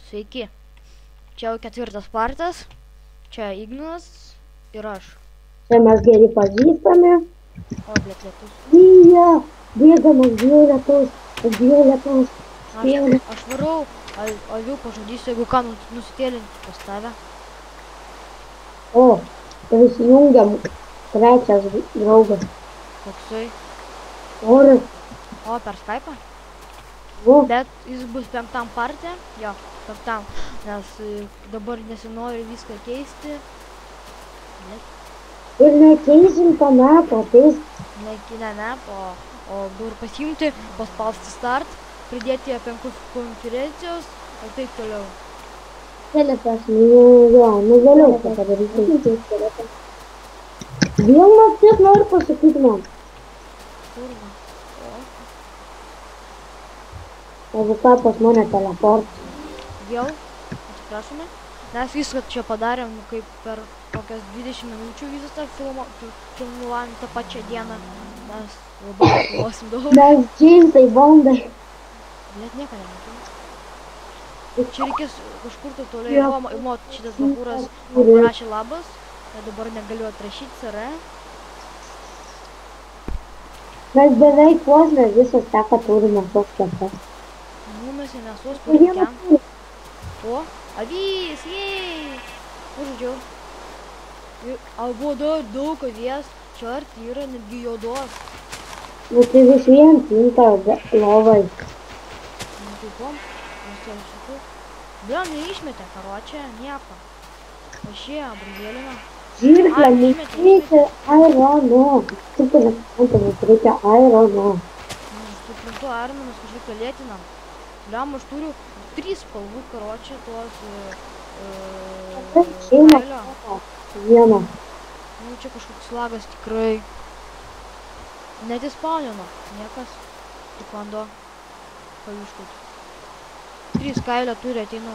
Sveiki. Čia jau 4 partas. Čia Ignas ir aš. Čia mes geri pažįstami. O, blėt, lietus. Lyja, bėgamas, bijau lietus. Aš varau, avių pažadysiu, jeigu ką nusitėlinti pas tave. O, tai įsijungiam trečias draugas. Koksai? Oras. O, per Skype'ą? O, Bet jis bus 5 parte. Jo, 5. Nes dabar nesinori viską keisti. ir nekeisim to meto, ateis. Ne, o dur pasiimti, paspausti start, pridėti apie konferencijos ir taip toliau. Telepas, nu vėliau tą padaryti. Vėl naktis noriu pasakyti man. Kurva. Jeigu ką pas mane teleport. Vėl, atsiprašome. Mes viską čia padarėm kaip per kokias 20 minučių visą tą filmuojam tą pačią dieną. Mes labai filmuosim daug. Mes džinsai, bondai. Net nieko nematau. Čia reikės kažkur tai toliau. Šitas bakūras man parašė labas. Dabar negaliu atrašyti SR. Mes beveik vos mes visą steką turime sostkėse. Numėsi nesus palikiam. O, avys, jei! Uždžiau. Buvo daug avies. Čia arti yra netgi juodos. Nu tai vis vien tinka lovai. Nu taipom. Bля, neišmetė, karočią, nieko. Pašė, brūzėlino. Žirklė, reikia airono. Taip, nesuprantamas, reikia airono. Suprantu, Arminas kažkaip lėtinam. Bliam, aš turiu 3 spalvų, karočią, tuos kailio. Vieną. Nu, čia kažkoks lagas tikrai. Net įspaunino, niekas. Tik vando. Paviškut. 3 kailio turi, ateinu.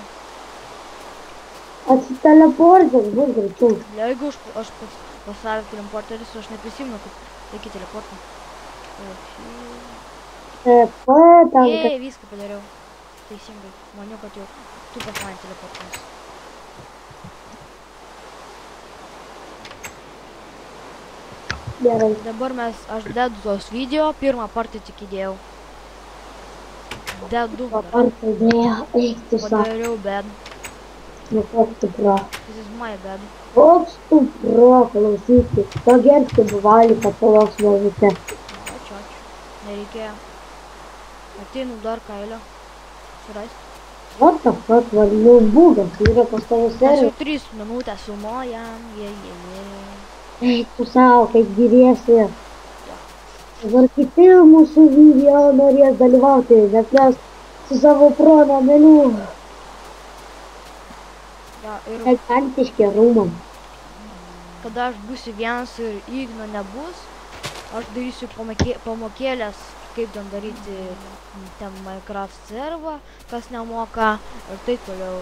Atsiteleportas bus greičiau. Jeigu aš pas save teleporteris, aš neprisimenu, kaip reikia teleportą. Jei, viską padariau. Teisingai. Maniau, kad jau tu pas mane teleportas. Gerai. Dabar aš dedu tos video, pirmą partą tik įdėjau. Dedu. Partą idėja, eik tu sako. Padariau bed. Nu koks tu pro. This is my bed. Koks tu pro, klausykit. Pagersti buvalį papalos lovite. Ačiū. Nereikėjo. Ateinu dar kailio. Surasti. What the fuck, nu būgas, yra pas tavo Mes serija. jau 3 minutės sumojam. Eik tu savo, kaip gyriesi. Dabar kiti mūsų video norės dalyvauti, nes mes su savo pro nameliu. Ja, ir Elegantiški rūmam. kada aš būsiu vienas ir Igno nebus, aš darysiu pamokėlės, kaip ten daryti ten Minecraft servą, kas nemoka ir taip toliau.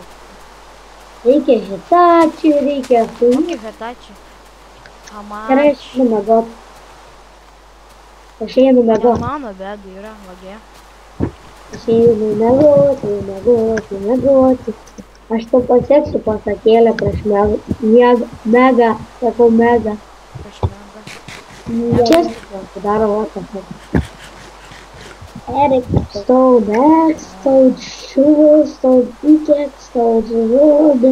Reikia hitačių, reikia Kokį hetačių? Gerai, aš einu miegot. Aš einu miegot. Mano bedų yra vagė. Aš einu miegoti. Aš to pasieksiu pasakėlę prieš mega, sakau mega. Prieš mega. Čia padaro vokas. Eric stole axe, stole shovel, stole pickaxe, stole wood.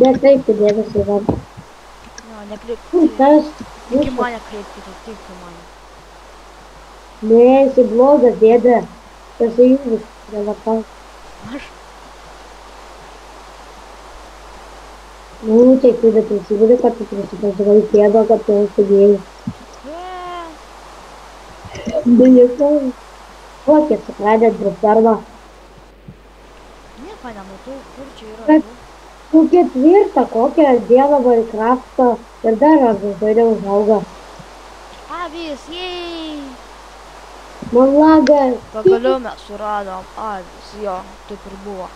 Nekreipti dėmesį man. No, nekreipti. Tas, Tik į mane kreipkite, tik į mane. ne, esi blogas dėdė. Pasijungus, dabar. Aš? Nu, tai kada prisigūrė, kad tu prisipažiavai pėdo, kad tu sudėjai. Dalykai. Kokie supradė drupservą. Nieko nematau, kur čia yra. Bet tu ketvirtą, kokią dieną Minecraft'o ir dar aš žaidžiau užaugą. Avis, jei! Man lagas. Pagaliau mes suradom avis, jo, taip ir buvo.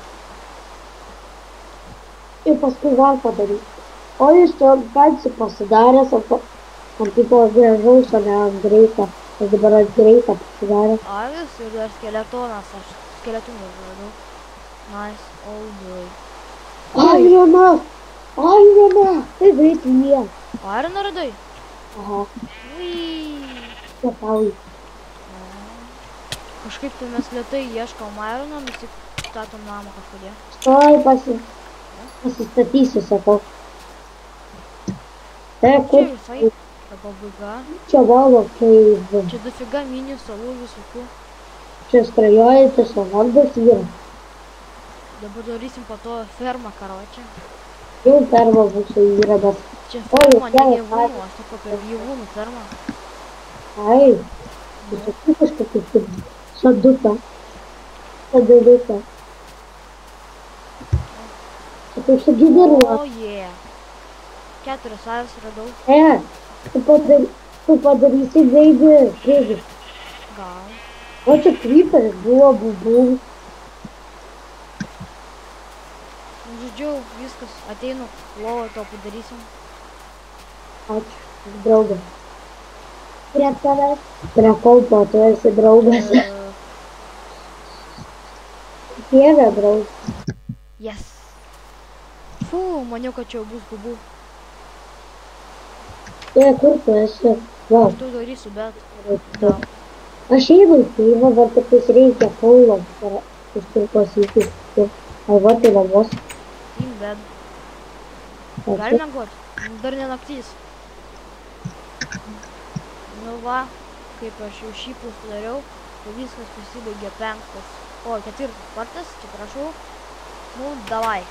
Ir paskui gal padaryti. O jūs to pats pasidaręs, ant tipo gražaus, o ne ant greitą. Aš dabar ant greitą pasidaręs. Avis ir dar skeletonas, aš skeletonų radau. Nice, all good. Ironas! Ironas! Tai greitai jie. Ironą radai? Aha, Uiii. čia tau. Kažkaip tai mes lėtai ieškom Irono, mes tik statom namą kažkodėl. Stoj, pasistatysiu, sakau. Tai Čia kur visai ta pabaiga. čia valo, kaip Čia dafiga mini salų visokių. čia skrajojantis olandas yra. Dabar darysim po to fermą karočią. Jau perva būsiu yra, bet Čia Oi, ferma, ne gerai, gyvūnų, aš sakau apie gyvūnų fermą. ai, visokių kažkokių kaip saduką. Sadaliuką. Čia kaip sugeneruot. O, jie. 4 avys radau. Tu padarysi gaidį, prieigį. Gal. O čia kryperis buvo, bubų. Nu, žodžiu, viskas, ateinu, lovą to padarysim. Ačiū, draugas. Prie tavęs. Prie kompo, tu esi draugas. Dieve, draugas. Yes. Fū, maniau, kad čia jau bus bubų. Tai kur tu esi? Va, Aš tu darysiu, bet gal. aš einu į kaimą, bet tiktais reikia kaulo. Kažkur pasakyti. Ai, va, tai namuos. In bed. Galime miegot? Dar ne naktis. Nu va, kaip aš jau šį pusę dariau, tai viskas pasibaigė 5. O, 4 kartas, čia prašau. Nu, davai.